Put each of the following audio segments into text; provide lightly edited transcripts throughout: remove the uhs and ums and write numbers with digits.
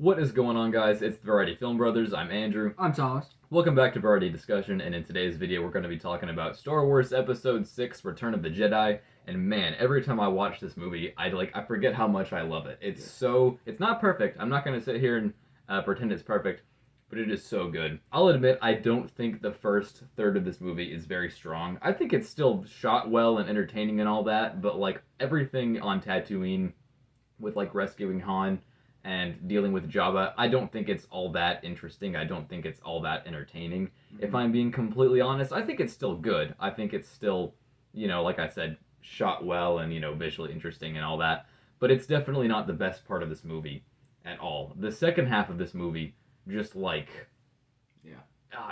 What is going on, guys? It's the Variety Film Brothers. I'm Andrew. I'm Thomas. Welcome back to Variety Discussion, and in today's video we're going to be talking about Star Wars Episode 6, Return of the Jedi. And man, every time I watch this movie, I forget how much I love it. It's not perfect. I'm not going to sit here and pretend it's perfect, but it is so good. I'll admit, I don't think the first third of this movie is very strong. I think it's still shot well and entertaining and all that, but like everything on Tatooine with like rescuing Han and dealing with Jabba, I don't think it's all that interesting. I don't think it's all that entertaining. Mm-hmm. If I'm being completely honest, I think it's still good. I think it's still, like I said, shot well and, visually interesting and all that. But it's definitely not the best part of this movie at all. The second half of this movie, just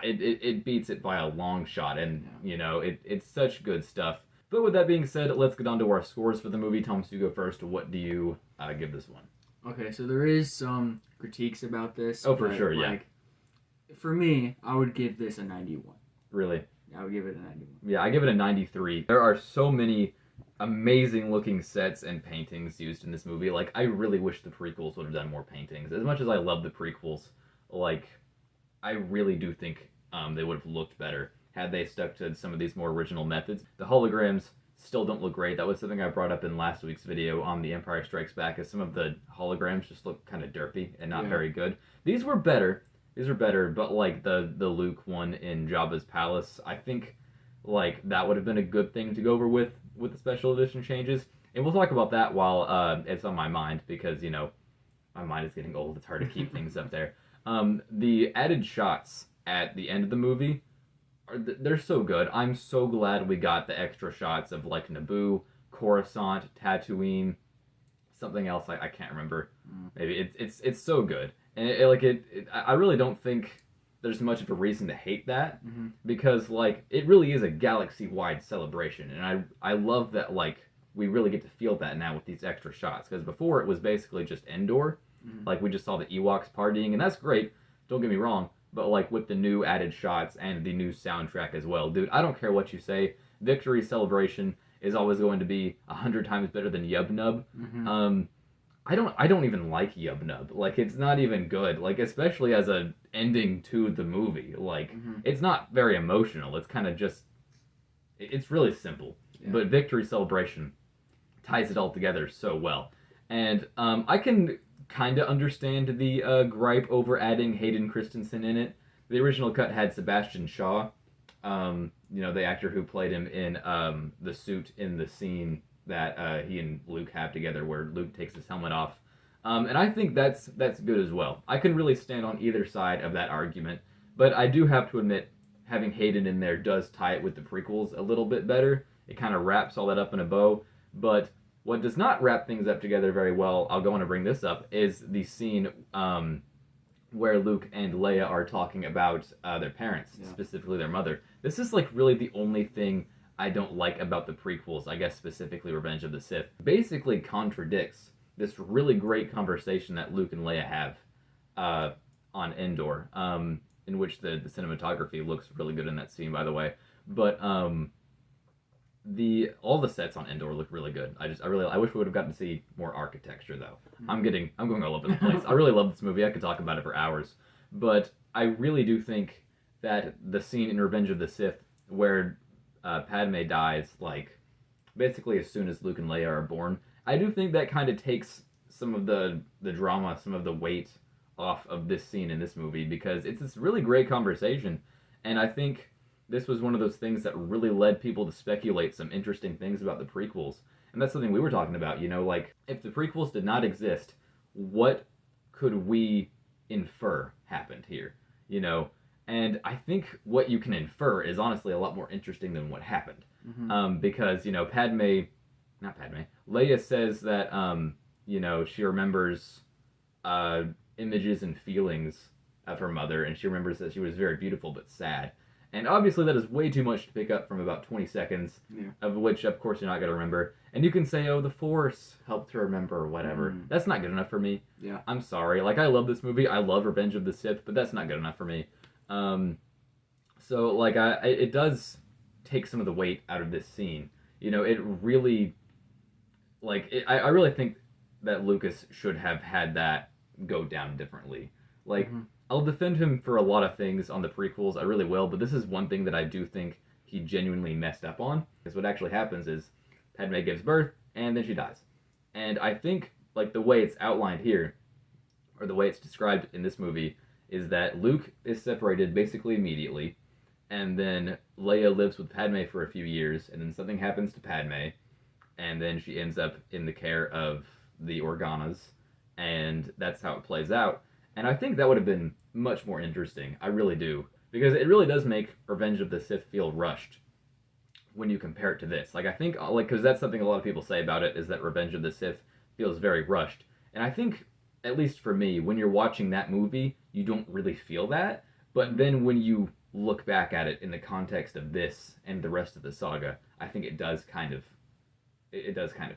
it beats it by a long shot. And, it's such good stuff. But with that being said, let's get on to our scores for the movie. Thomas, you go first. What do you give this one? Okay, so there is some critiques about this. Oh, for sure, yeah. For me, I would give this a 91. Really? I would give it a 91. Yeah, I give it a 93. There are so many amazing looking sets and paintings used in this movie. Like, I really wish the prequels would have done more paintings. As much as I love the prequels, I really do think they would have looked better had they stuck to some of these more original methods. The holograms still don't look great. That was something I brought up in last week's video on The Empire Strikes Back, as some of the holograms just look kind of derpy and not very good. These were better. These are better, but like the Luke one in Jabba's palace, I think that would have been a good thing to go over with the special edition changes. And we'll talk about that while it's on my mind, because my mind is getting old. It's hard to keep things up there. The added shots at the end of the movie, they're so good. I'm so glad we got the extra shots of like Naboo, Coruscant, Tatooine, something else I can't remember. Maybe it's so good, and I really don't think there's much of a reason to hate that, because it really is a galaxy-wide celebration, and I love that we really get to feel that now with these extra shots, because before it was basically just Endor, we just saw the Ewoks partying, and that's great. Don't get me wrong. But with the new added shots and the new soundtrack as well. Dude, I don't care what you say. Victory Celebration is always going to be 100 times better than Yub Nub. I don't even like Yub Nub. It's not even good. Especially as a ending to the movie. It's not very emotional. It's kind of just... It's really simple. Yeah. But Victory Celebration ties it all together so well. And I can kind of understand the gripe over adding Hayden Christensen in it. The original cut had Sebastian Shaw, the actor who played him in the suit in the scene that he and Luke have together, where Luke takes his helmet off. And I think that's good as well. I can really stand on either side of that argument, but I do have to admit, having Hayden in there does tie it with the prequels a little bit better. It kind of wraps all that up in a bow, but what does not wrap things up together very well, I'll go on to bring this up, is the scene where Luke and Leia are talking about their parents, specifically their mother. This is really the only thing I don't like about the prequels, I guess specifically Revenge of the Sith. Basically contradicts this really great conversation that Luke and Leia have on Endor, in which the cinematography looks really good in that scene, by the way. But all the sets on Endor look really good. I wish we would have gotten to see more architecture, though. I'm going all over the place. I really love this movie. I could talk about it for hours, but I really do think that the scene in Revenge of the Sith where Padme dies, basically as soon as Luke and Leia are born, I do think that kind of takes some of the drama, some of the weight off of this scene in this movie, because it's this really great conversation, and I think this was one of those things that really led people to speculate some interesting things about the prequels. And that's something we were talking about, if the prequels did not exist, what could we infer happened here, And I think what you can infer is honestly a lot more interesting than what happened. Because, Leia says that, she remembers images and feelings of her mother, and she remembers that she was very beautiful but sad. And obviously that is way too much to pick up from about 20 seconds, of which, of course, you're not going to remember. And you can say, oh, the Force helped her remember or whatever. That's not good enough for me. Yeah. I'm sorry. I love this movie. I love Revenge of the Sith, but that's not good enough for me. So, it does take some of the weight out of this scene. It really... I really think that Lucas should have had that go down differently. Like, Mhm. I'll defend him for a lot of things on the prequels, I really will, but this is one thing that I do think he genuinely messed up on. Because what actually happens is Padme gives birth, and then she dies. And I think, like, the way it's outlined here, or the way it's described in this movie, is that Luke is separated basically immediately, and then Leia lives with Padme for a few years, and then something happens to Padme, and then she ends up in the care of the Organas, and that's how it plays out. And I think that would have been much more interesting. I really do. Because it really does make Revenge of the Sith feel rushed when you compare it to this. Like, I think, like, because that's something a lot of people say about it, is that Revenge of the Sith feels very rushed. And I think, at least for me, when you're watching that movie, you don't really feel that. But then when you look back at it in the context of this and the rest of the saga, I think it does kind of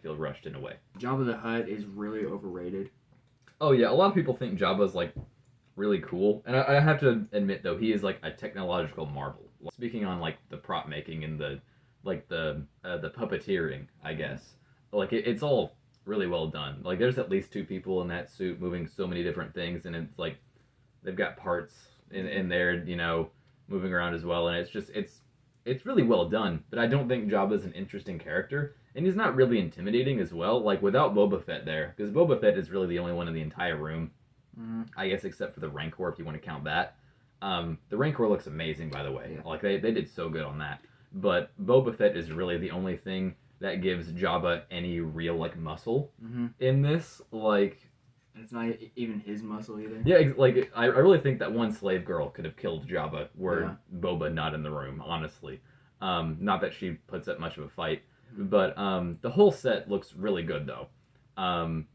feel rushed in a way. Jabba the Hutt is really overrated. Oh yeah, a lot of people think Jabba's like really cool, and I have to admit though he is like a technological marvel. Speaking on like the prop making and the puppeteering, I guess, like it's all really well done. Like there's at least two people in that suit moving so many different things, and it's like they've got parts in there, you know, moving around as well, and it's really well done. But I don't think Jabba's an interesting character. And he's not really intimidating as well, like without Boba Fett there, because Boba Fett is really the only one in the entire room, I guess, except for the Rancor, if you want to count that. The Rancor looks amazing, by the way. Yeah. Like they did so good on that. But Boba Fett is really the only thing that gives Jabba any real like muscle in this. Like, And it's not even his muscle either. yeah, like I really think that one slave girl could have killed Jabba were Boba not in the room. Honestly, not that she puts up much of a fight. But the whole set looks really good, though.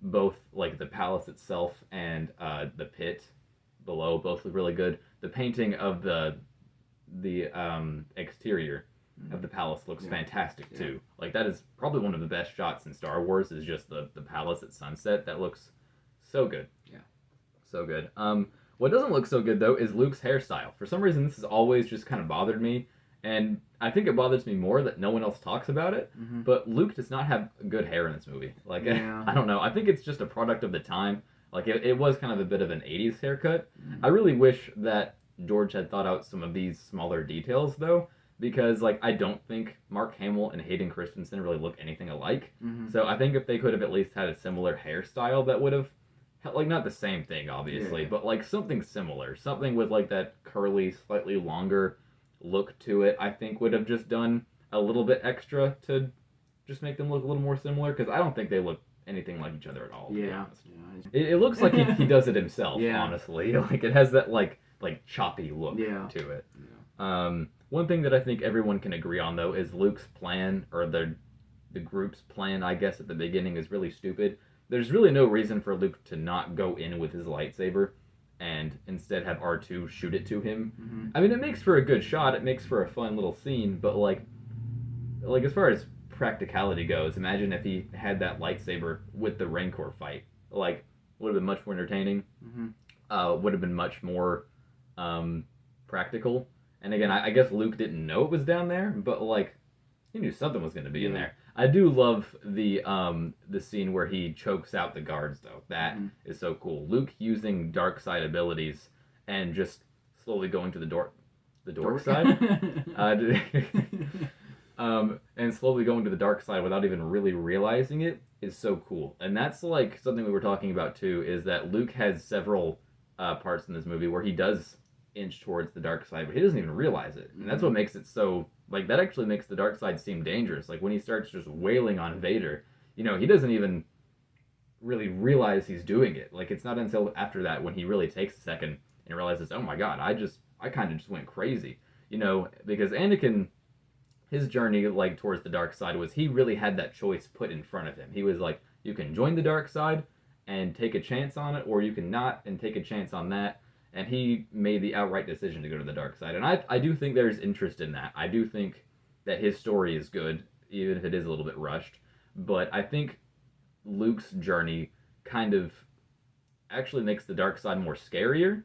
Both like the palace itself and the pit below both look really good. The painting of the exterior of the palace looks fantastic too. Like that is probably one of the best shots in Star Wars. Is just the palace at sunset. That looks so good. Yeah, so good. What doesn't look so good though is Luke's hairstyle. For some reason, this has always just kind of bothered me. And I think it bothers me more that no one else talks about it. But Luke does not have good hair in this movie. Like, I don't know. I think it's just a product of the time. Like, it was kind of a bit of an 80s haircut. I really wish that George had thought out some of these smaller details, though. Because, like, I don't think Mark Hamill and Hayden Christensen really look anything alike. So I think if they could have at least had a similar hairstyle, that would have... Like, not the same thing, obviously. But, like, something similar. Something with, like, that curly, slightly longer... look to it, I think would have just done a little bit extra to just make them look a little more similar, because I don't think they look anything like each other at all. Yeah. It looks like he does it himself, Yeah. honestly. Like it has that like choppy look to it. Yeah. One thing that I think everyone can agree on though is Luke's plan, or the group's plan, I guess, at the beginning is really stupid. There's really no reason for Luke to not go in with his lightsaber and instead have R2 shoot it to him. I mean, it makes for a good shot. It makes for a fun little scene, but like as far as practicality goes, imagine if he had that lightsaber with the Rancor fight. Like, would have been much more entertaining. Would have been much more practical. And again, I guess Luke didn't know it was down there, but like he knew something was going to be in there. I do love the scene where he chokes out the guards, though. That is so cool. Luke using dark side abilities and just slowly going to the dork side, and slowly going to the dark side without even really realizing it is so cool. And that's like something we were talking about too. Is that Luke has several parts in this movie where he does inch towards the dark side, but he doesn't even realize it, and that's what makes it so. Like, that actually makes the dark side seem dangerous. Like, when he starts just wailing on Vader, you know, he doesn't even really realize he's doing it. Like, it's not until after that when he really takes a second and realizes, oh my god, I kind of just went crazy. You know, because Anakin, his journey, like, towards the dark side was he really had that choice put in front of him. He was like, you can join the dark side and take a chance on it, or you can not and take a chance on that. And he made the outright decision to go to the dark side. And I do think there's interest in that. I do think that his story is good, even if it is a little bit rushed. But I think Luke's journey kind of actually makes the dark side more scarier,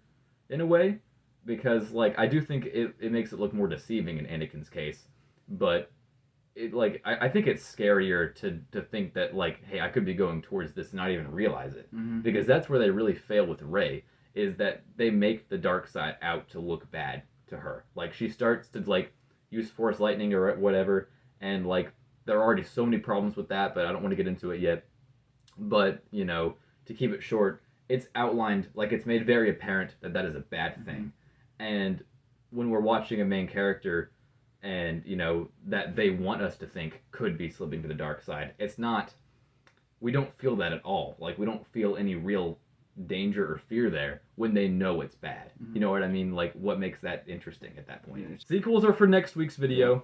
in a way. Because, like, I do think it makes it look more deceiving in Anakin's case. But I think it's scarier to think that like, hey, I could be going towards this and not even realize it, Mm-hmm. because that's where they really fail with Rey, is that they make the dark side out to look bad to her. Like she starts to like use Force lightning or whatever, and like there are already so many problems with that, but I don't want to get into it yet. But to keep it short, it's outlined, like it's made very apparent that that is a bad thing, and when we're watching a main character and that they want us to think could be slipping to the dark side, it's not, we don't feel that at all. Like we don't feel any real danger or fear there when they know it's bad. You know what I mean? Like what makes that interesting at that point? Sequels are for next week's video.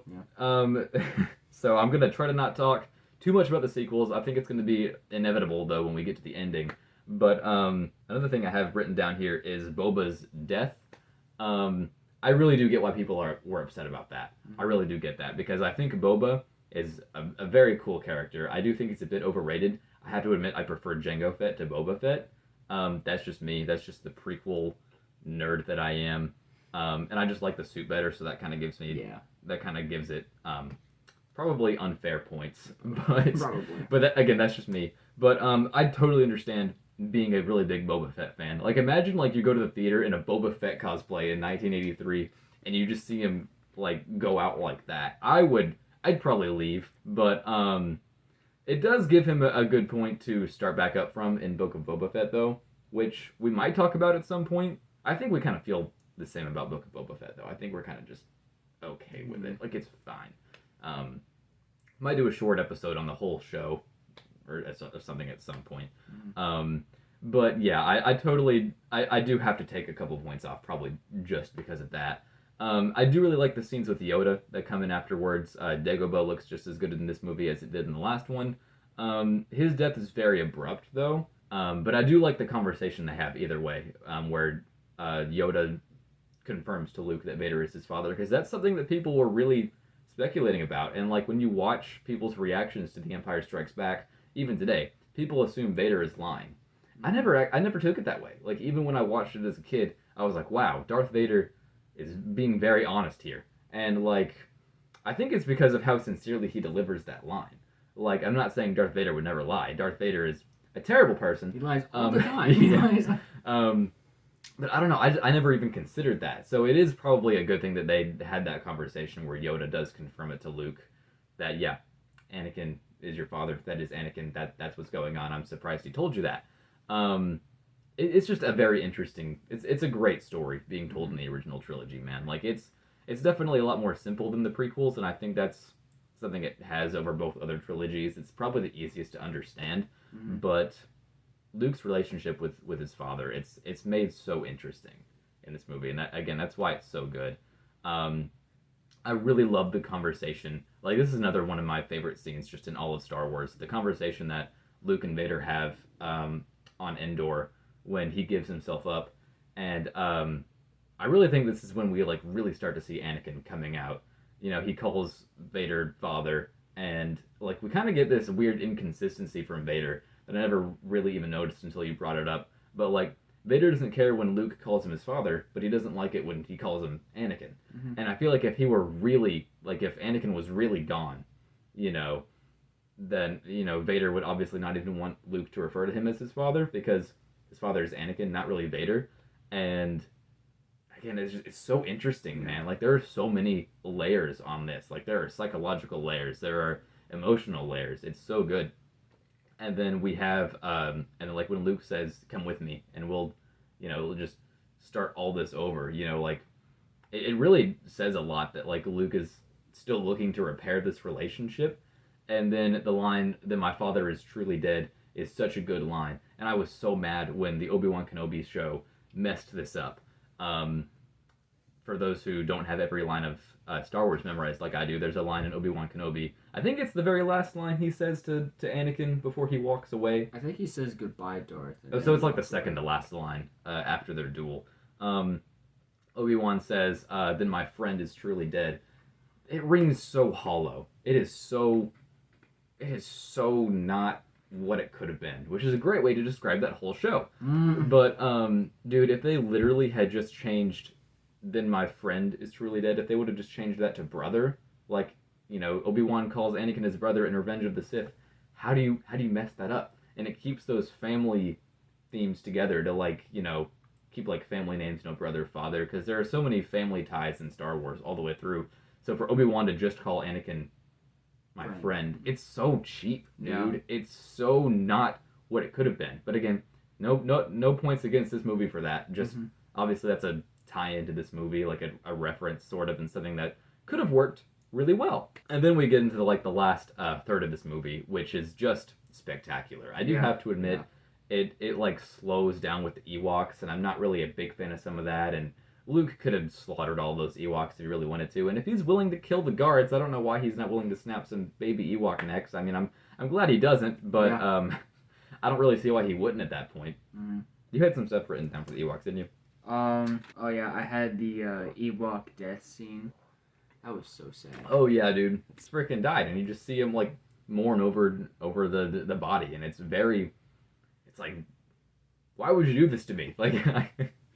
So I'm gonna try to not talk too much about the sequels. I think it's gonna be inevitable though when we get to the ending. But another thing I have written down here is Boba's death. I really do get why people were upset about that. I really do get that, because I think Boba is a very cool character. I do think he's a bit overrated. I have to admit I prefer Jango Fett to Boba Fett. That's just me. That's just the prequel nerd that I am. And I just like the suit better, so that kind of gives me that kind of gives it probably unfair points. But again, that's just me. But I totally understand being a really big Boba Fett fan. Like imagine like you go to the theater in a Boba Fett cosplay in 1983 and you just see him like go out like that. I'd probably leave, but it does give him a good point to start back up from in Book of Boba Fett though, which we might talk about at some point. I think we kind of feel the same about Book of Boba Fett though. I think we're kind of just okay with it. Like it's fine. Might do a short episode on the whole show or something at some point. But yeah, I totally do have to take a couple points off, probably just because of that. I do really like the scenes with Yoda that come in afterwards. Dagobah looks just as good in this movie as it did in the last one. His death is very abrupt though, but I do like the conversation they have either way, where Yoda confirms to Luke that Vader is his father, because that's something that people were really speculating about. And like when you watch people's reactions to The Empire Strikes Back, even today, people assume Vader is lying. I never took it that way. Like even when I watched it as a kid, I was like, wow, Darth Vader is being very honest here. And like I think it's because of how sincerely he delivers that line. Like I'm not saying Darth Vader would never lie. Darth Vader is a terrible person. He lies all the time. He lies. But I don't know. I never even considered that. So it is probably a good thing that they had that conversation where Yoda does confirm it to Luke that yeah, Anakin is your father. That is Anakin. That's what's going on. I'm surprised he told you that. It's just a very interesting. It's a great story being told in the original trilogy, man. Like it's definitely a lot more simple than the prequels, and I think that's something it has over both other trilogies. It's probably the easiest to understand, but Luke's relationship with his father, it's made so interesting in this movie, and that's why it's so good. I really love the conversation. Like this is another one of my favorite scenes just in all of Star Wars. The conversation that Luke and Vader have on Endor when he gives himself up, and I really think this is when we like really start to see Anakin coming out. He calls Vader father, and like we kind of get this weird inconsistency from Vader that I never really even noticed until you brought it up. But like Vader doesn't care when Luke calls him his father, but he doesn't like it when he calls him Anakin. And I feel like if he were really like if Anakin was really gone, then Vader would obviously not even want Luke to refer to him as his father, because his father is Anakin, not really Vader. And again, it's so interesting, man. Like there are so many layers on this. Like there are psychological layers, there are emotional layers. It's so good. And then we have and then like when Luke says, "Come with me," and we'll just start all this over. Like it really says a lot that like Luke is still looking to repair this relationship. And then the line that my father is truly dead is such a good line. And I was so mad when the Obi-Wan Kenobi show messed this up. For those who don't have every line of Star Wars memorized like I do, there's a line in Obi-Wan Kenobi. I think it's the very last line he says to Anakin before he walks away. I think he says goodbye, Darth. Oh, so it's like the second to last line after their duel. Obi-Wan says, "Then my friend is truly dead." It rings so hollow. It is so not what it could have been, which is a great way to describe that whole show. But dude, if they literally had just changed "then my friend is truly dead," if they would have just changed that to "brother," like Obi-Wan calls Anakin his brother in Revenge of the Sith. How do you mess that up? And it keeps those family themes together to keep like family names, brother, father, because there are so many family ties in Star Wars all the way through. So for Obi-Wan to just call Anakin my friend, it's so cheap, dude. Yeah. It's so not what it could have been. But again, no points against this movie for that. Just obviously that's a tie into this movie, like a reference sort of, and something that could have worked really well. And then we get into the last third of this movie, which is just spectacular. I do have to admit, it like slows down with the Ewoks, and I'm not really a big fan of some of that. And Luke could have slaughtered all those Ewoks if he really wanted to. And if he's willing to kill the guards, I don't know why he's not willing to snap some baby Ewok necks. I mean, I'm glad he doesn't, but I don't really see why he wouldn't at that point. You had some stuff written down for the Ewoks, didn't you? Oh yeah, I had the Ewok death scene. That was so sad. Oh yeah, dude, it's freaking died, and you just see him like mourn over the body, and it's like, why would you do this to me? Like, I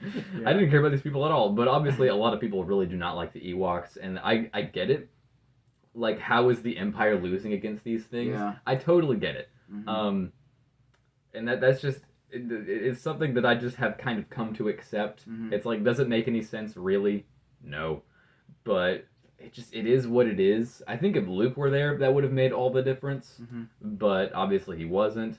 didn't care about these people at all, but obviously a lot of people really do not like the Ewoks, and I get it. Like, how is the Empire losing against these things? Yeah. I totally get it. And that's just it's something that I just have kind of come to accept. It's like, does it make any sense really? No, but it is what it is. I think if Luke were there, that would have made all the difference. But obviously he wasn't.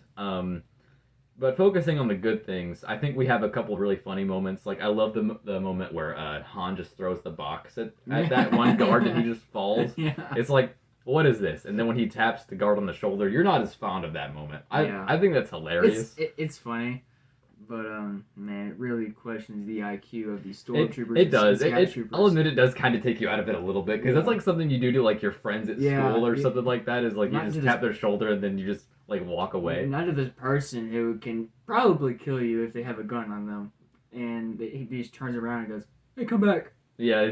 But focusing on the good things, I think we have a couple of really funny moments. Like, I love the moment where Han just throws the box at that one guard and he just falls. Yeah. It's like, what is this? And then when he taps the guard on the shoulder, you're not as fond of that moment. I think that's hilarious. It's funny, but man, it really questions the IQ of these stormtroopers. It does. I'll admit it does kind of take you out of it a little bit, because that's like something you do to like your friends at school or something like that. Is like you just tap their shoulder and then you just like walk away. Not to this person who can probably kill you if they have a gun on them, and he just turns around and goes, "Hey, come back." Yeah.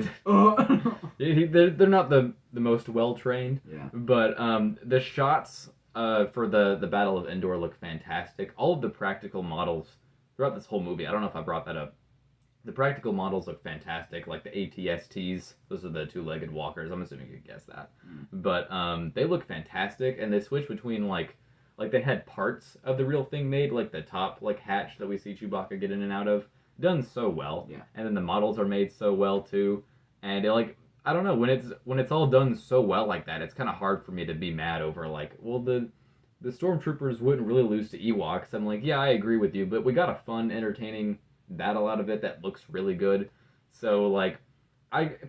They're not the most well trained. Yeah. But the shots for the Battle of Endor look fantastic. All of the practical models throughout this whole movie, I don't know if I brought that up. The practical models look fantastic, like the ATSTs. Those are the two-legged walkers. I'm assuming you could guess that. But they look fantastic, and they switch between like they had parts of the real thing made, like the top like hatch that we see Chewbacca get in and out of, done so well. Yeah. And then the models are made so well too. And I don't know, when it's all done so well like that, it's kind of hard for me to be mad over like, well, the stormtroopers wouldn't really lose to Ewoks. I'm like, yeah, I agree with you, but we got a fun, entertaining battle out of it that looks really good. So like,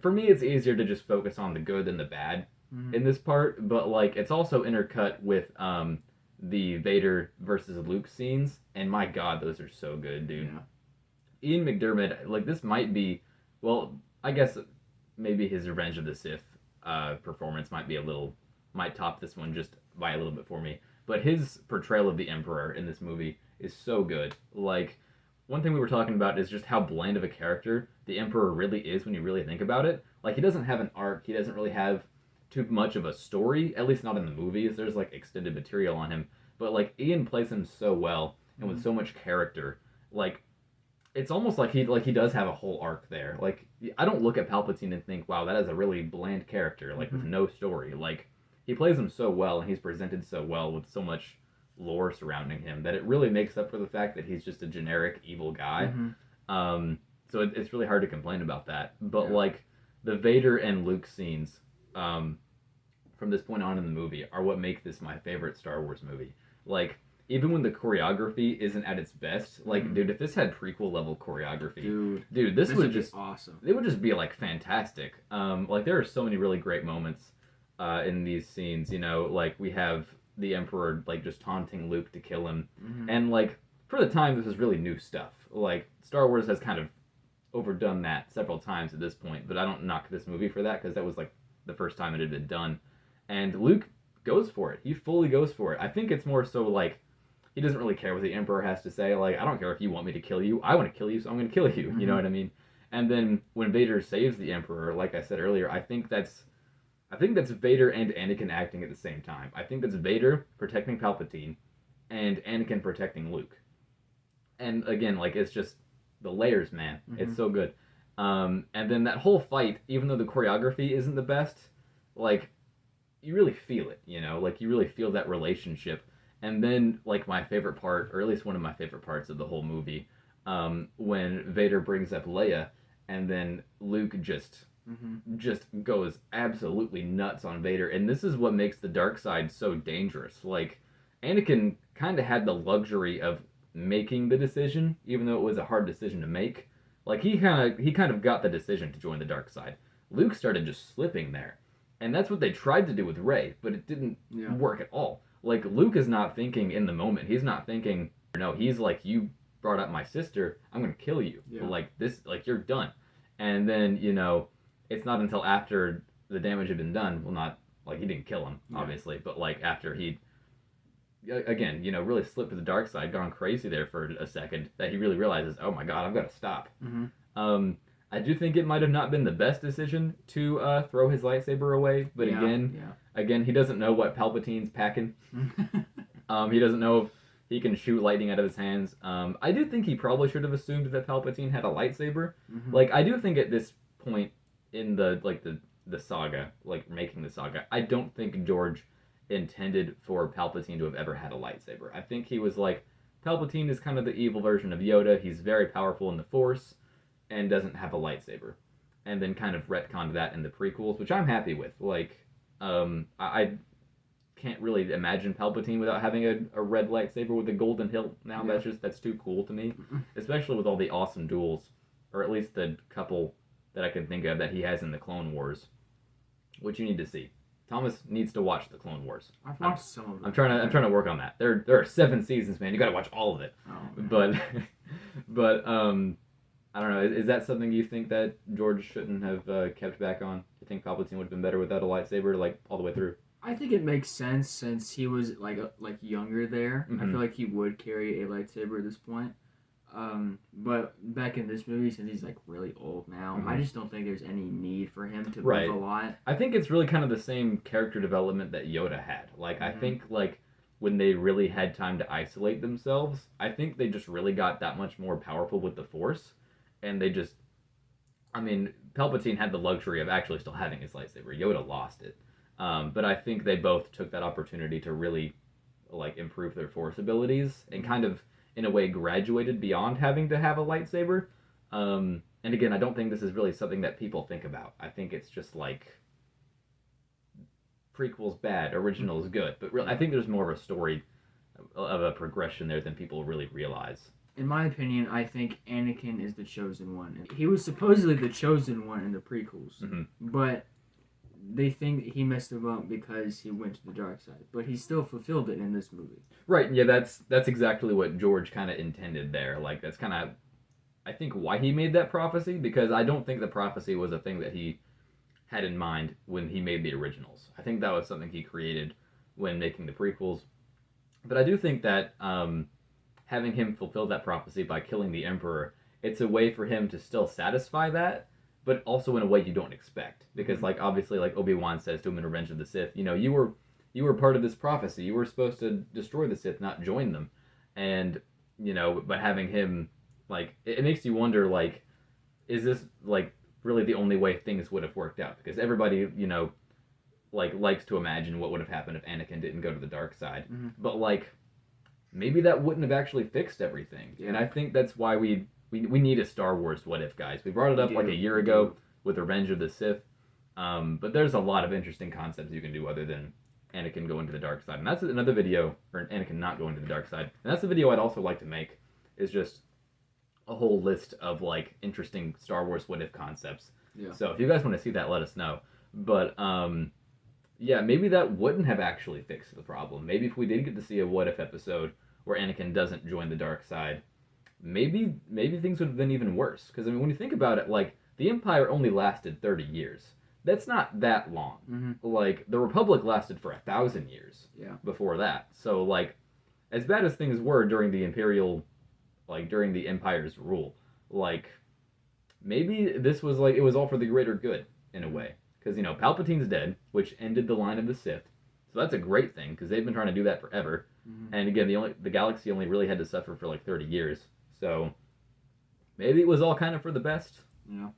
for me, it's easier to just focus on the good than the bad in this part. But like, it's also intercut with the Vader versus Luke scenes, and my God, those are so good, dude. Yeah. Ian McDiarmid, like, this might be, well, I guess maybe his Revenge of the Sith performance might top this one just by a little bit for me. But his portrayal of the Emperor in this movie is so good. Like, one thing we were talking about is just how bland of a character the Emperor really is when you really think about it. Like, he doesn't have an arc. He doesn't really have too much of a story, at least not in the movies. There's, like, extended material on him. But, like, Ian plays him so well and with so much character. Like, it's almost like he does have a whole arc there. Like, I don't look at Palpatine and think, wow, that is a really bland character, like, with no story. Like, he plays him so well, and he's presented so well with so much lore surrounding him that it really makes up for the fact that he's just a generic evil guy. So it's really hard to complain about that. But, like, the Vader and Luke scenes from this point on in the movie are what make this my favorite Star Wars movie. Like, even when the choreography isn't at its best, like, dude, if this had prequel level choreography, dude, this would just awesome. It would just be like fantastic. Like, there are so many really great moments in these scenes. You know, like, we have the Emperor like just taunting Luke to kill him, and like, for the time, this is really new stuff. Like, Star Wars has kind of overdone that several times at this point, but I don't knock this movie for that, because that was like the first time it had been done. And Luke goes for it. He fully goes for it. I think it's more so like, he doesn't really care what the Emperor has to say. Like, I don't care if you want me to kill you. I want to kill you, so I'm going to kill you. You know what I mean? And then when Vader saves the Emperor, like I said earlier, I think that's Vader and Anakin acting at the same time. I think that's Vader protecting Palpatine and Anakin protecting Luke. And again, like, it's just the layers, man. It's so good. And then that whole fight, even though the choreography isn't the best, like, you really feel it, like you really feel that relationship. And then like my favorite part, or at least one of my favorite parts of the whole movie, when Vader brings up Leia, and then Luke just goes absolutely nuts on Vader. And this is what makes the dark side so dangerous. Like Anakin kind of had the luxury of making the decision, even though it was a hard decision to make. Like he kind of got the decision to join the dark side. Luke started just slipping there. And that's what they tried to do with Rey, but it didn't work at all. Like Luke is not thinking in the moment. He's not thinking, no, he's like, you brought up my sister, I'm gonna kill you. Yeah. Like this, like you're done. And then, it's not until after the damage had been done, well, not like he didn't kill him, obviously, but like after he again, really slipped to the dark side, gone crazy there for a second, that he really realizes, oh my god, I've got to stop. I do think it might have not been the best decision to throw his lightsaber away, but again, he doesn't know what Palpatine's packing. He doesn't know if he can shoot lightning out of his hands. I do think he probably should have assumed that Palpatine had a lightsaber. Like, I do think at this point in the saga, like making the saga, I don't think George intended for Palpatine to have ever had a lightsaber. I think he was like, Palpatine is kind of the evil version of Yoda. He's very powerful in the Force and doesn't have a lightsaber. And then kind of retconned that in the prequels, which I'm happy with. Like, I can't really imagine Palpatine without having a red lightsaber with a golden hilt now. That's too cool to me. Especially with all the awesome duels, or at least the couple that I can think of that he has in the Clone Wars, which you need to see. Thomas needs to watch the Clone Wars. I've watched some of them. I'm trying to work on that. There are 7 seasons, man. You got to watch all of it. Oh, but I don't know. Is that something you think that George shouldn't have kept back on? You think Palpatine would have been better without a lightsaber, like all the way through? I think it makes sense since he was like younger there. I feel like he would carry a lightsaber at this point. But back in this movie, since he's like really old now, I just don't think there's any need for him to move a lot. I think it's really kind of the same character development that Yoda had. Like I think like when they really had time to isolate themselves, I think they just really got that much more powerful with the Force, and they just, I mean, Palpatine had the luxury of actually still having his lightsaber. Yoda lost it. But I think they both took that opportunity to really like improve their Force abilities and kind of in a way graduated beyond having to have a lightsaber. And again, I don't think this is really something that people think about. I think it's just like prequel's bad, original's good. But really, I think there's more of a story of a progression there than people really realize. In my opinion, I think Anakin is the chosen one. He was supposedly the chosen one in the prequels, but they think he messed him up because he went to the dark side, but he still fulfilled it in this movie. Right, yeah, that's exactly what George kind of intended there. Like, that's kind of, I think, why he made that prophecy, because I don't think the prophecy was a thing that he had in mind when he made the originals. I think that was something he created when making the prequels. But I do think that having him fulfill that prophecy by killing the Emperor, it's a way for him to still satisfy that, but also in a way you don't expect. Because, like, obviously, like Obi-Wan says to him in Revenge of the Sith, you were part of this prophecy. You were supposed to destroy the Sith, not join them. And, but having him, like, it makes you wonder, like, is this, like, really the only way things would have worked out? Because everybody, like, likes to imagine what would have happened if Anakin didn't go to the dark side. But, like, maybe that wouldn't have actually fixed everything. And I think that's why we need a Star Wars what if, guys. We brought it up like a year ago with Revenge of the Sith. But there's a lot of interesting concepts you can do other than Anakin going to the dark side. And that's another video, or Anakin not going to the dark side. And that's the video I'd also like to make, is just a whole list of, like, interesting Star Wars what if concepts. Yeah. So if you guys want to see that, let us know. But, yeah, maybe that wouldn't have actually fixed the problem. Maybe if we did get to see a what if episode where Anakin doesn't join the dark side, maybe things would have been even worse. Because, I mean, when you think about it, like, the Empire only lasted 30 years. That's not that long. Like, the Republic lasted for 1,000 years before that. So, like, as bad as things were during the Imperial, like, during the Empire's rule, like, maybe this was, like, it was all for the greater good, in a way. Because, Palpatine's dead, which ended the line of the Sith. So that's a great thing, because they've been trying to do that forever. And again, the galaxy only really had to suffer for, like, 30 years. So maybe it was all kind of for the best. Yeah.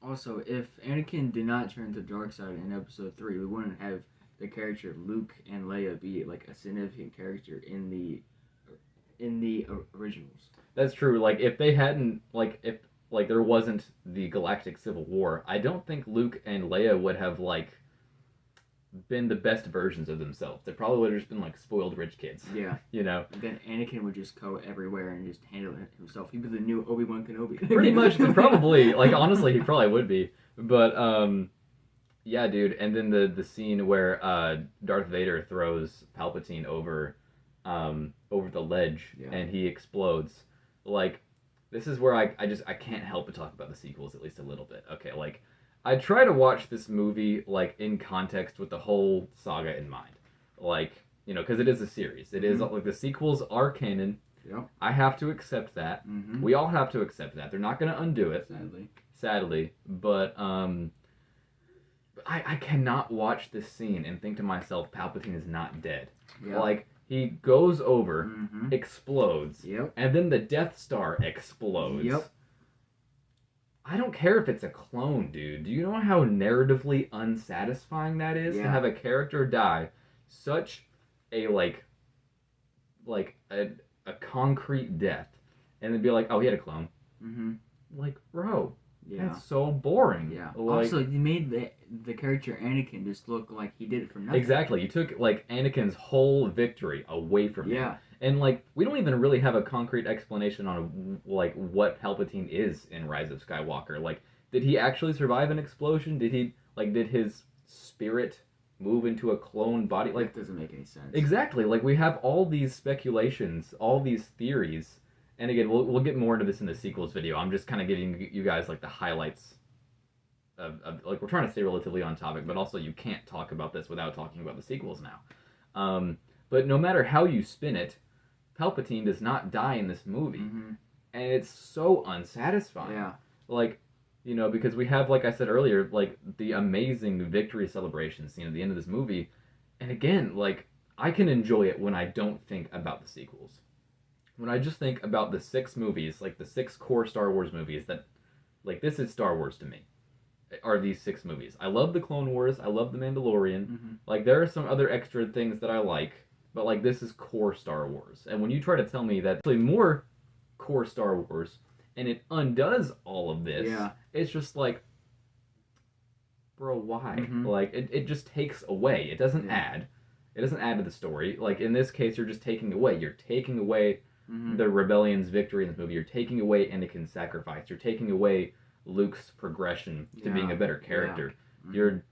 Also, if Anakin did not turn to the dark side in Episode 3, we wouldn't have the character Luke and Leia be like a significant character in the originals. That's true. Like if they hadn't if there wasn't the Galactic Civil War, I don't think Luke and Leia would have been the best versions of themselves. They probably would have just been like spoiled rich kids. Yeah. You know. Then Anakin would just go everywhere and just handle it himself. He'd be the new Obi-Wan Kenobi. Pretty much, probably. Like honestly, he probably would be. But yeah, dude. And then the scene where Darth Vader throws Palpatine over the ledge and he explodes. Like this is where I can't help but talk about the sequels at least a little bit. Okay, like I try to watch this movie in context with the whole saga in mind. Like, because it is a series. It is like the sequels are canon. Yep. I have to accept that. Mm-hmm. We all have to accept that. They're not going to undo it. Sadly. But I cannot watch this scene and think to myself, Palpatine is not dead. Yep. Like, he goes over, explodes, and then the Death Star explodes. Yep. I don't care if it's a clone, dude. Do you know how narratively unsatisfying that is to have a character die such a a concrete death, and then be like, oh, he had a clone. Mm-hmm. Like, bro, that's so boring. Yeah. Like, also, you made the character Anakin just look like he did it for nothing. Exactly. You took Anakin's whole victory away from him. And we don't even really have a concrete explanation on what Palpatine is in Rise of Skywalker. Like, did he actually survive an explosion? Did he did his spirit move into a clone body? Like, that doesn't make any sense. Exactly. Like, we have all these speculations, all these theories. And again, we'll get more into this in the sequels video. I'm just kind of giving you guys the highlights of we're trying to stay relatively on topic, but also you can't talk about this without talking about the sequels now. But no matter how you spin it, Palpatine does not die in this movie. And it's so unsatisfying. Yeah. Because we have, like I said earlier, the amazing victory celebration scene at the end of this movie. And again, I can enjoy it when I don't think about the sequels. When I just think about the 6 movies, the 6 core Star Wars movies that, this is Star Wars to me, are these 6 movies. I love the Clone Wars. I love the Mandalorian. There are some other extra things that I like. But, this is core Star Wars. And when you try to tell me that actually more core Star Wars, and it undoes all of this, it's just bro, why? It just takes away. It doesn't add. It doesn't add to the story. In this case, you're just taking away. You're taking away the rebellion's victory in this movie. You're taking away Anakin's sacrifice. You're taking away Luke's progression to being a better character. You're,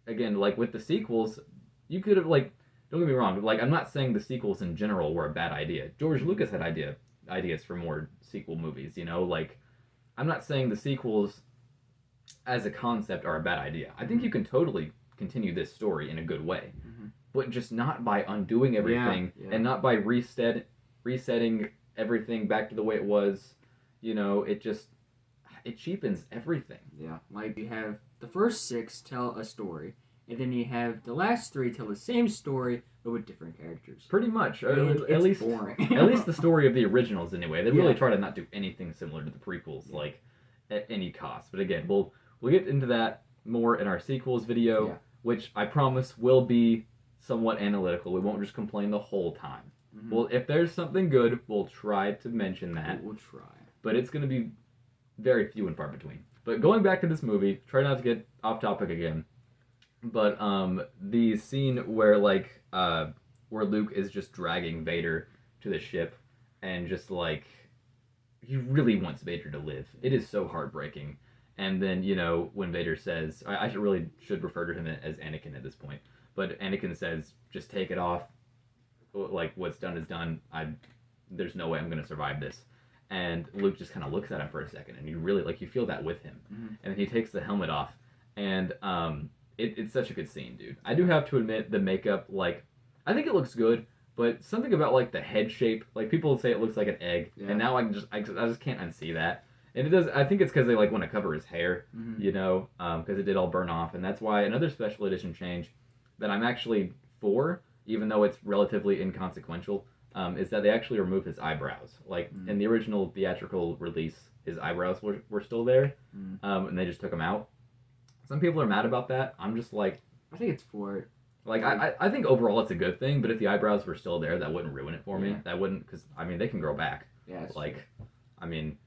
again, with the sequels, you could have, don't get me wrong, I'm not saying the sequels in general were a bad idea. George Lucas had ideas for more sequel movies, I'm not saying the sequels as a concept are a bad idea. I think you can totally continue this story in a good way. But just not by undoing everything and not by resetting everything back to the way it was. It cheapens everything. Yeah, you have the first 6 tell a story, and then you have the last 3 tell the same story, but with different characters. Pretty much. It's at least boring. At least the story of the originals, anyway. They really try to not do anything similar to the prequels, at any cost. But again, we'll get into that more in our sequels video, which I promise will be somewhat analytical. We won't just complain the whole time. Well, if there's something good, we'll try to mention that. We'll try. But it's going to be very few and far between. But going back to this movie, try not to get off topic again. But the scene where Luke is just dragging Vader to the ship and just he really wants Vader to live. It is so heartbreaking. And then, when Vader says, I should refer to him as Anakin at this point, but Anakin says, just take it off. What's done is done. There's no way I'm going to survive this. And Luke just kind of looks at him for a second, and you really, you feel that with him. And then he takes the helmet off, and it's such a good scene, dude. I do have to admit, the makeup, I think it looks good, but something about, the head shape, people say it looks like an egg, and now I just can't unsee that. And it does, I think it's because they, want to cover his hair, because it did all burn off, and that's why another special edition change that I'm actually for, even though it's relatively inconsequential, is that they actually remove his eyebrows. Like in the original theatrical release, his eyebrows were still there, and they just took them out. Some people are mad about that. I'm just like, I think it's for it. Like, I think overall it's a good thing, but if the eyebrows were still there, that wouldn't ruin it for me. That wouldn't, because, I mean, they can grow back. Yeah, like, true. I mean,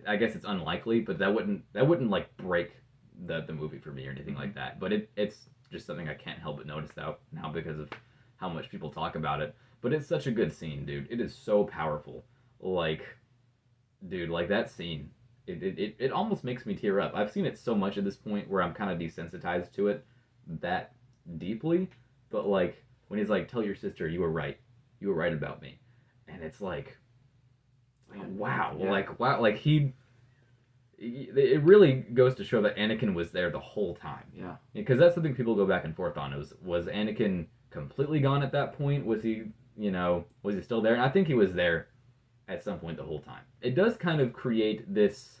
I guess it's unlikely, but that wouldn't like, break the movie for me or anything like that. But it's just something I can't help but notice now because of how much people talk about it. But it's such a good scene, dude. It is so powerful. Like, dude, like, that scene, it almost makes me tear up. I've seen it so much at this point where I'm kind of desensitized to it that deeply, but like when he's like, tell your sister you were right about me, and it's like wow, like it really goes to show that Anakin was there the whole time. Because that's something people go back and forth on. Was Anakin completely gone at that point? Was he still there? And I think he was there at some point the whole time. It does kind of create this,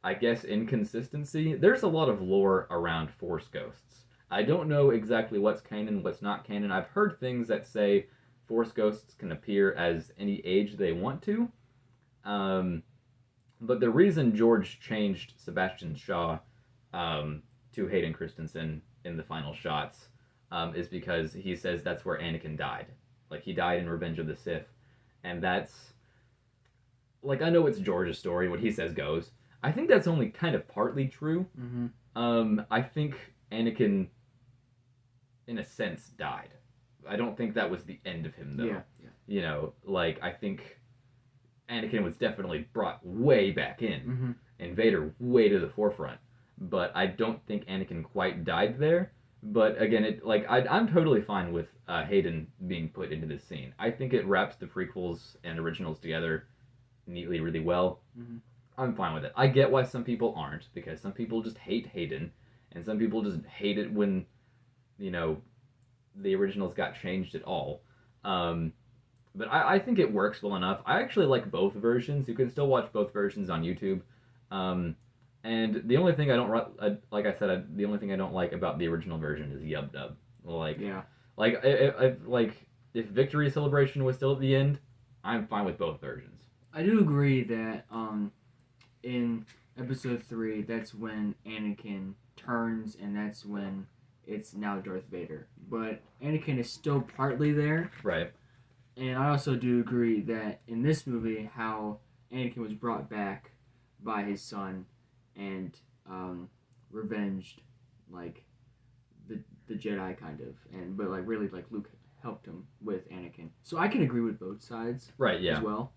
I guess, inconsistency. There's a lot of lore around Force ghosts. I don't know exactly what's canon, what's not canon. I've heard things that say Force ghosts can appear as any age they want to. But the reason George changed Sebastian Shaw to Hayden Christensen in the final shots is because he says that's where Anakin died. Like, he died in Revenge of the Sith. And that's... Like, I know it's George's story. What he says goes. I think that's only kind of partly true. I think Anakin, in a sense, died. I don't think that was the end of him, though. Like, I think Anakin was definitely brought way back in, and Vader way to the forefront. But I don't think Anakin quite died there. But again, I'm totally fine with Hayden being put into this scene. I think it wraps the prequels and originals together neatly, really well. I'm fine with it. I get why some people aren't, because some people just hate Hayden, and some people just hate it when, the originals got changed at all. But I think it works well enough. I actually like both versions. You can still watch both versions on YouTube. And the only thing I don't like I said, the only thing I don't like about the original version is Yub Dub. If Victory Celebration was still at the end, I'm fine with both versions. I do agree that in Episode 3, that's when Anakin turns, and that's when it's now Darth Vader. But Anakin is still partly there. Right. And I also do agree that in this movie, how Anakin was brought back by his son and revenged, like, the Jedi, kind of. But really, Luke helped him with Anakin. So I can agree with both sides. Right, yeah. As well.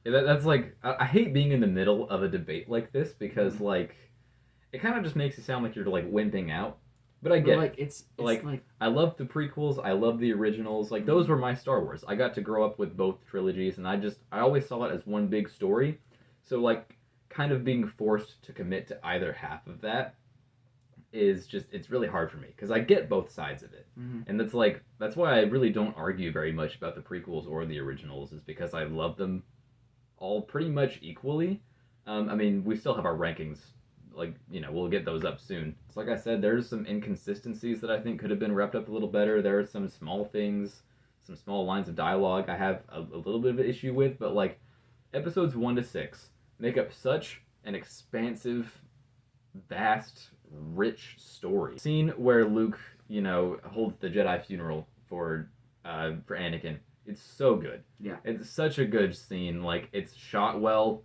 That's I hate being in the middle of a debate like this because, it kind of just makes it sound like you're, wimping out. But I get it. It's I love the prequels. I love the originals. Those were my Star Wars. I got to grow up with both trilogies, and I always saw it as one big story. So, kind of being forced to commit to either half of that is just, it's really hard for me, because I get both sides of it. And that's why I really don't argue very much about the prequels or the originals, is because I love them all pretty much equally. I mean, we still have our rankings. We'll get those up soon. So like I said, there's some inconsistencies that I think could have been wrapped up a little better. There are some small things, some small lines of dialogue I have a little bit of an issue with, but episodes 1 to 6 make up such an expansive, vast, rich story. Scene where Luke, holds the Jedi funeral for Anakin. It's so good. Yeah. It's such a good scene. It's shot well.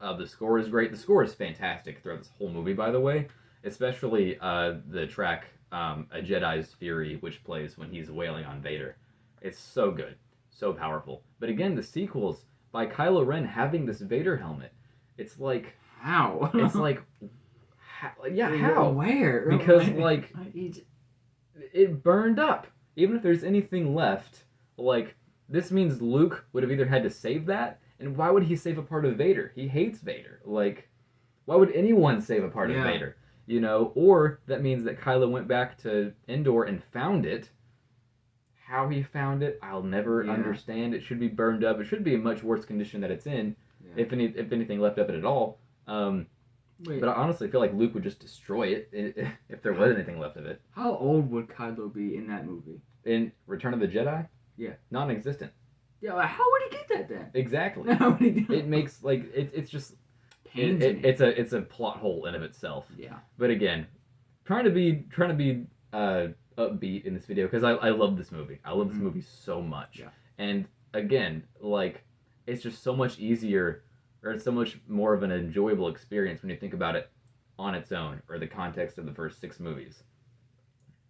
The score is great. The score is fantastic throughout this whole movie, by the way. Especially the track A Jedi's Fury, which plays when he's wailing on Vader. It's so good. So powerful. But again, the sequels, by Kylo Ren having this Vader helmet, it's how? It's how? Where? Because, it burned up. Even if there's anything left, this means Luke would have either had to save that. And why would he save a part of Vader? He hates Vader. Why would anyone save a part of Vader? Or that means that Kylo went back to Endor and found it. How he found it, I'll never understand. It should be burned up. It should be in much worse condition that it's in, if anything left of it at all. But I honestly feel like Luke would just destroy it if there was anything left of it. How old would Kylo be in that movie? In Return of the Jedi? Yeah. Non-existent. Yeah, like, how would he get that then? Exactly. How would he do It makes like it's just Pains me. it's a plot hole in of itself. Yeah. But again, trying to be upbeat in this video because I love this movie. I love this movie so much. Yeah. And again, like it's just so much easier or it's so much more of an enjoyable experience when you think about it on its own or the context of the first 6 movies.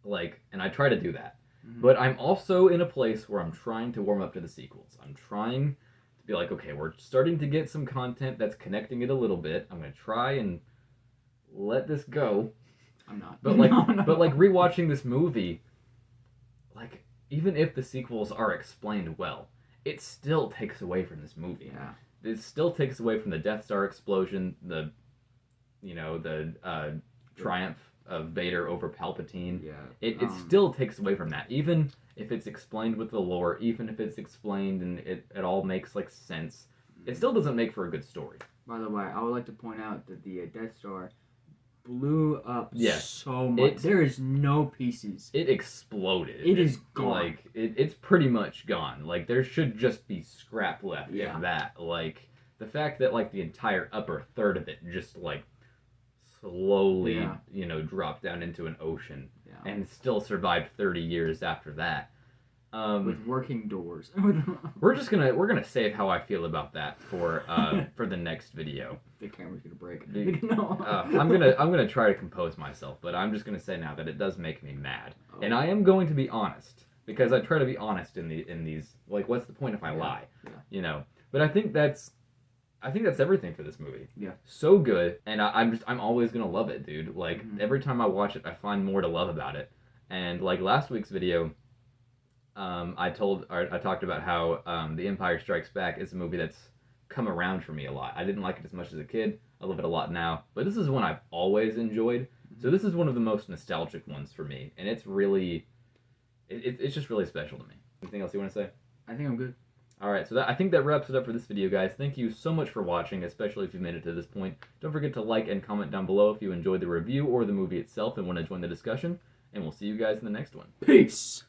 Like, and I try to do that. But I'm also in a place where I'm trying to warm up to the sequels. I'm trying to be like, okay, we're starting to get some content that's connecting it a little bit. I'm gonna try and let this go. I'm not. But like, No. but like rewatching this movie, like even if the sequels are explained well, it still takes away from this movie. Yeah. It still takes away from the Death Star explosion, the triumph of Vader over Palpatine. Yeah. It still takes away from that. Even if it's explained with the lore, even if it's explained and it all makes like sense, it still doesn't make for a good story. By the way, I would like to point out that the Death Star blew up Yes. so much. There is no pieces. It exploded. It is gone. Like it's pretty much gone. Like there should just be scrap left Yeah. if that. Like the fact that like the entire upper third of it just like slowly, dropped down into an ocean and still survived 30 years after that. With working doors. we're gonna save how I feel about that for the next video. The camera's gonna break. I'm gonna try to compose myself, but I'm just gonna say now that it does make me mad, and I am going to be honest because I try to be honest in these. Like, what's the point if I lie? Yeah. But I think that's everything for this movie. Yeah. So good, and I'm always gonna love it, dude. Like every time I watch it, I find more to love about it. And like last week's video, I talked about how The Empire Strikes Back is a movie that's come around for me a lot. I didn't like it as much as a kid. I love it a lot now, but this is one I've always enjoyed. So this is one of the most nostalgic ones for me, and it's really, it's just really special to me. Anything else you want to say? I think I'm good. All right, so I think that wraps it up for this video, guys. Thank you so much for watching, especially if you made it to this point. Don't forget to like and comment down below if you enjoyed the review or the movie itself and want to join the discussion, and we'll see you guys in the next one. Peace!